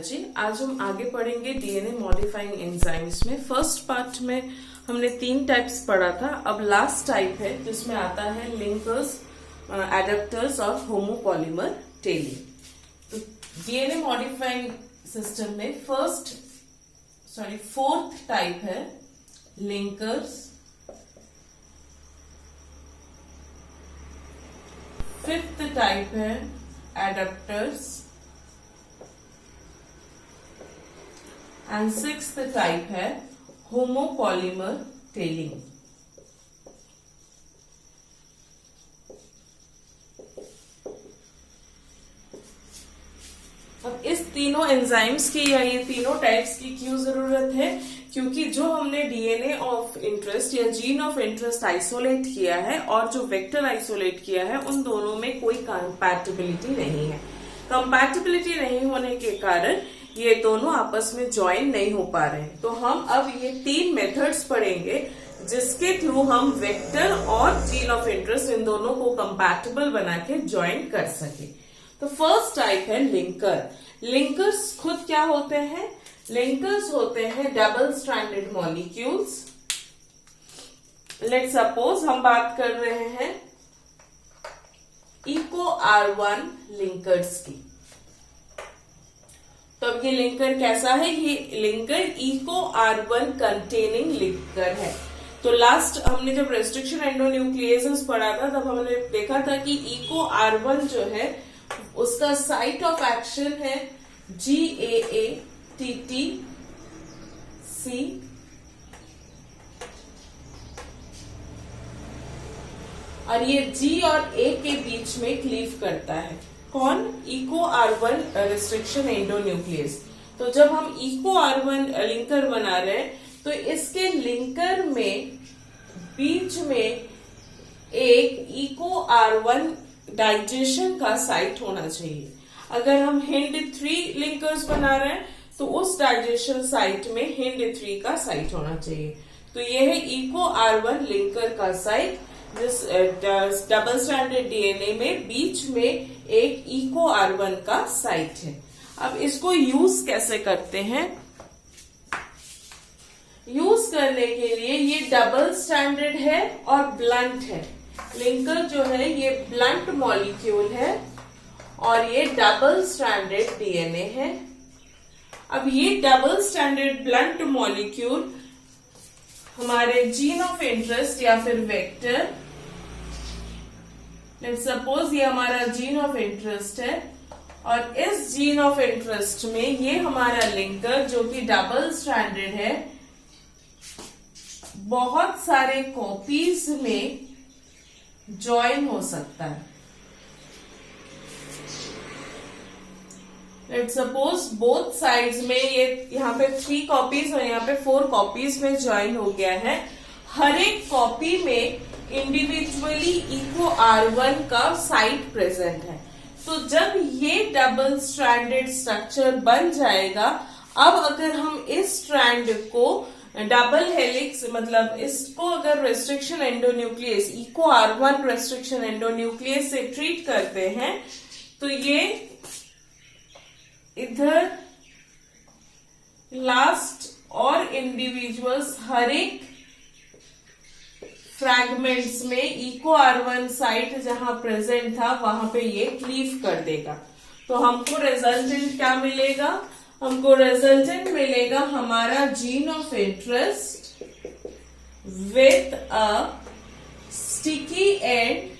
Biology. आज हम आगे पढ़ेंगे डीएनए मॉडिफाइंग एंजाइम्स में। फर्स्ट पार्ट में हमने 3 टाइप्स पढ़ा था। अब लास्ट टाइप है जिसमें आता है linkers adapters of homopolymer tailing. तो डीएनए मॉडिफाइंग सिस्टम में फोर्थ टाइप है लिंकर्स, फिफ्थ टाइप है एडेप्टर्स एंड सिक्स्थ टाइप है होमोपॉलीमर टेलिंग। अब इस तीनों एंजाइम्स की या ये तीनों टाइप्स की क्यों जरूरत है? क्योंकि जो हमने डीएनए ऑफ इंटरेस्ट या जीन ऑफ इंटरेस्ट आइसोलेट किया है और जो वेक्टर आइसोलेट किया है, उन दोनों में कोई कंपैटिबिलिटी नहीं है। कंपैटिबिलिटी नहीं होने के कारण ये दोनों आपस में ज्वाइन नहीं हो पा रहे हैं। तो हम अब ये 3 मेथड्स पढ़ेंगे जिसके थ्रू हम वेक्टर और जीन ऑफ इंटरेस्ट इन दोनों को कंपैटिबल बना के ज्वाइन कर सके। तो फर्स्ट टाइप है लिंकर। लिंकर्स खुद क्या होते हैं? लिंकर्स होते हैं double stranded molecules. Let's suppose हम बात कर रहे हैं इको R1 लिंकर्स की। तो अब ये लिंकर कैसा है? ये linker eco R1 containing linker है। तो लास्ट हमने जब रेस्ट्रिक्शन एंडोन्यूक्लियेसेस पढ़ा था तब हमने देखा था कि इको R1 जो है उसका साइट ऑफ एक्शन है GAATTC और ये G और A के बीच में क्लीव करता है। कौन? Eco R1 restriction endonuclease. तो जब हम इको R1 लिंकर बना रहे हैं तो इसके लिंकर में बीच में एक इको R1 डाइजेशन का साइट होना चाहिए। अगर हम HindIII लिंकर्स बना रहे हैं तो उस डाइजेशन साइट में HindIII का साइट होना चाहिए। तो यह है इको R1 लिंकर का साइट, जिस डबल स्ट्रैंडेड डीएनए में बीच में एक इको R1 का साइट है। अब इसको यूज कैसे करते हैं? यूज करने के लिए ये डबल स्ट्रैंडेड है और ब्लंट है। लिंकर जो है ये ब्लंट मॉलिक्यूल है और ये डबल स्ट्रैंडेड डीएनए है। अब ये डबल स्ट्रैंडेड ब्लंट मॉलिक्यूल हमारे जीन ऑफ इंटरेस्ट या फिर वेक्टर, लेट्स सपोज ये हमारा जीन ऑफ इंटरेस्ट है और इस जीन ऑफ इंटरेस्ट में ये हमारा लिंकर जो कि डबल स्ट्रैंडेड है बहुत सारे कॉपीज में ज्वाइन हो सकता है। लेट्स सपोज बोथ साइड्स में ये यहाँ पे 3 कॉपीज और यहाँ पे 4 कॉपीज में ज्वाइन हो गया है। हर एक कॉपी में इंडिविजुअली इको R1 का साइट प्रेजेंट है। तो जब ये डबल स्ट्रैंडेड स्ट्रक्चर बन जाएगा, अब अगर हम इस स्ट्रैंड को डबल हेलिक्स मतलब इसको अगर restriction endonuclease Eco R1 restriction endonuclease से ट्रीट करते हैं तो ये इधर लास्ट और इंडिविजुअल्स हर एक फ्रैगमेंट्स में इको R1 साइट जहां प्रेजेंट था वहां पे ये क्लीव कर देगा। तो हमको रिजल्टेंट क्या मिलेगा? हमको रिजल्टेंट मिलेगा हमारा gene of interest with a sticky and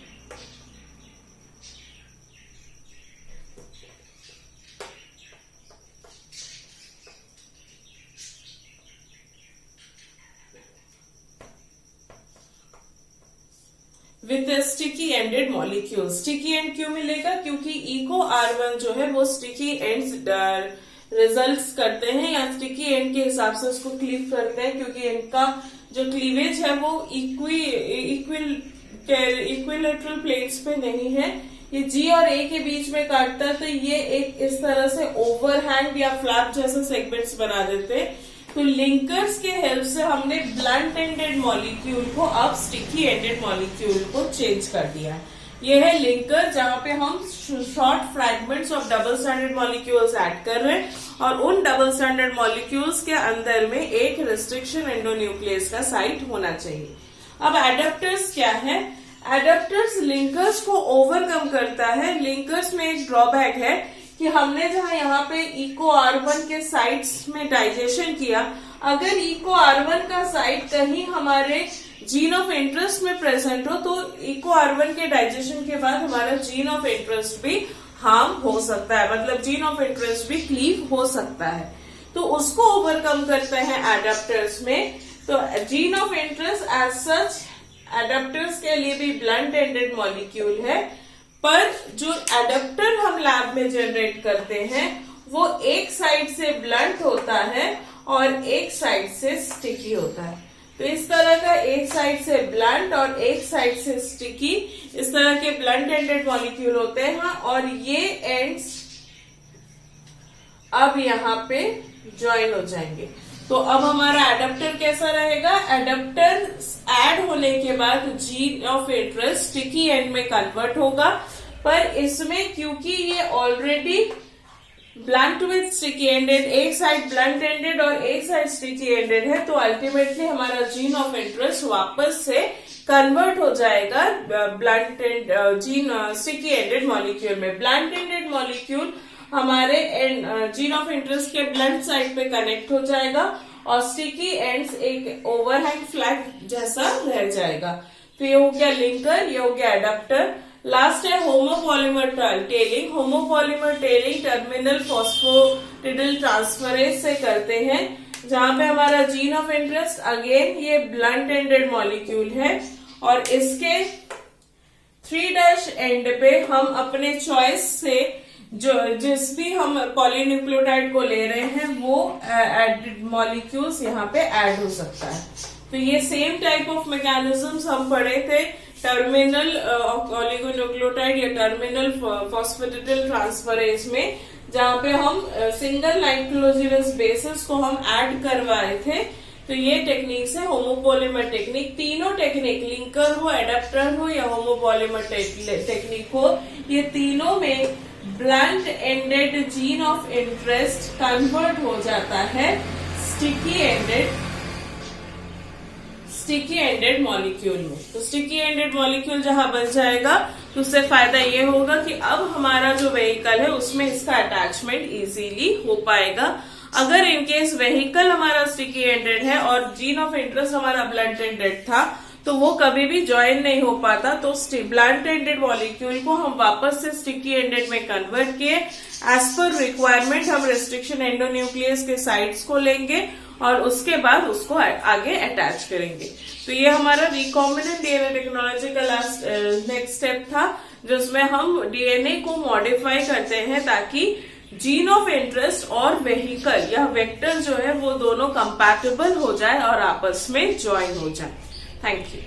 with sticky ended molecule. Sticky and क्यों मिलेगा? क्योंकि इको R1 जो है वो स्टिकी एंड्स रिजल्ट्स करते हैं या स्टिकी एंड के हिसाब से उसको क्लीव करते हैं, क्योंकि इनका जो क्लीवेज है वो इक्विलेटरल प्लेट्स पे नहीं है। ये G और A के बीच में काटता है तो ये एक इस तरह से ओवरहैंग या फ्लैप जैसे सेगमेंट्स बना देते हैं। तो लिंकर्स के हेल्प से हमने ब्लंट एंडेड मॉलिक्यूल को अब स्टिकी एंडेड मॉलिक्यूल को चेंज कर दिया। ये है लिंकर, जहां पे हम short fragments of double stranded molecules add कर रहे हैं और उन डबल स्ट्रैंडेड मॉलिक्यूल्स के अंदर में एक रेस्ट्रिक्शन एंडोन्यूक्लियस का साइट होना चाहिए। अब एडेप्टर्स क्या है? एडेप्टर्स लिंकर्स को ओवरकम करता है। लिंकर्स में एक ड्रॉबैक है कि हमने जहां यहाँ पे इको R1 के साइट्स में डाइजेशन किया, अगर इको R1 का साइट कहीं हमारे जीन ऑफ इंटरेस्ट में प्रेजेंट हो तो इको R1 के डाइजेशन के बाद हमारा जीन ऑफ इंटरेस्ट भी हार्म हो सकता है, मतलब जीन ऑफ इंटरेस्ट भी क्लीव हो सकता है। तो उसको ओवरकम करते हैं एडेप्टर्स में। तो gene of interest as such adapters के लिए भी ब्लंट एंडेड मॉलिक्यूल है, पर जो एडेप्टर हम लैब में जनरेट करते हैं वो एक साइड से ब्लंट होता है और एक साइड से स्टिकी होता है। तो इस तरह का एक साइड से ब्लंट और एक साइड से स्टिकी, इस तरह के ब्लंट एंडेड मॉलिक्यूल होते हैं। और ये एंड्स अब यहाँ पे ज्वाइन हो जाएंगे। तो अब हमारा एडेप्टर कैसा रहेगा? एडेप्टर ऐड होने के बाद gene of interest sticky and में कन्वर्ट होगा, पर इसमें क्योंकि ये already blunt with sticky ended, एक साइड ब्लंट एंडेड और एक साइड स्टिकी एंडेड है, तो अल्टीमेटली हमारा जीन ऑफ इंटरेस्ट वापस से कन्वर्ट हो जाएगा blunt and gene sticky ended molecule में। ब्लंट एंडेड मॉलिक्यूल हमारे जीन ऑफ इंटरेस्ट के ब्लंट साइड पे कनेक्ट हो जाएगा और स्टिकी एंड्स एक ओवरहैंग फ्लैग जैसा रह जाएगा। तो ये हो गया लिंकर, ये हो गया एडेप्टर। लास्ट है homopolymer tailing. Homopolymer tailing terminal phosphatidyl transferase से करते हैं, जहां पे हमारा जीन ऑफ इंटरेस्ट अगेन ये ब्लंट एंडेड मॉलिक्यूल है और इसके 3' एंड पे हम अपने चॉइस से जो जिस भी हम पॉलीन्यूक्लियोटाइड को ले रहे हैं वो एडेड मॉलिक्यूल्स यहाँ पे ऐड हो सकता है। तो ये सेम टाइप ऑफ मैकेनिज्म्स हम पढ़े थे टर्मिनल ओलिगोन्यूक्लियोटाइड या टर्मिनल फॉस्फेटिडिल ट्रांसफरेज में, जहां पे हम सिंगल नाइट्रोजनस बेसिस को हम ऐड करवाए थे। तो ये टेक्निक है होमोपॉलीमर टेक्निक। तीनों टेक्निक, लिंकर हो, एडेप्टर हो या होमोपॉलीमर टेक्निक हो, ये तीनों में blunt ended gene of interest convert हो जाता है स्टिकी एंडेड मॉलिक्यूल में। तो स्टिकी एंडेड मॉलिक्यूल जहां बन जाएगा तो उससे फायदा ये होगा कि अब हमारा जो व्हीकल है उसमें इसका अटैचमेंट इजीली हो पाएगा। अगर इनकेस व्हीकल हमारा स्टिकी एंडेड है और जीन ऑफ इंटरेस्ट हमारा ब्लंट एंडेड था तो वो कभी भी ज्वाइन नहीं हो पाता। तो ब्लंट एंडेड मॉलिक्यूल को हम वापस से स्टिकी एंडेड में कन्वर्ट किए। एज पर रिक्वायरमेंट हम रेस्ट्रिक्शन एंडोन्यूक्लियस के साइट्स को लेंगे और उसके बाद उसको आगे अटैच करेंगे। तो ये हमारा रिकॉम्बिनेंट डीएनए टेक्नोलॉजी का लास्ट नेक्स्ट स्टेप था, जिसमें हम डीएनए को मॉडिफाई करते हैं ताकि जीन ऑफ इंटरेस्ट और वेहिकल या वेक्टर जो है वो दोनों कंपैटिबल हो जाए और आपस में ज्वाइन हो जाए। Thank you.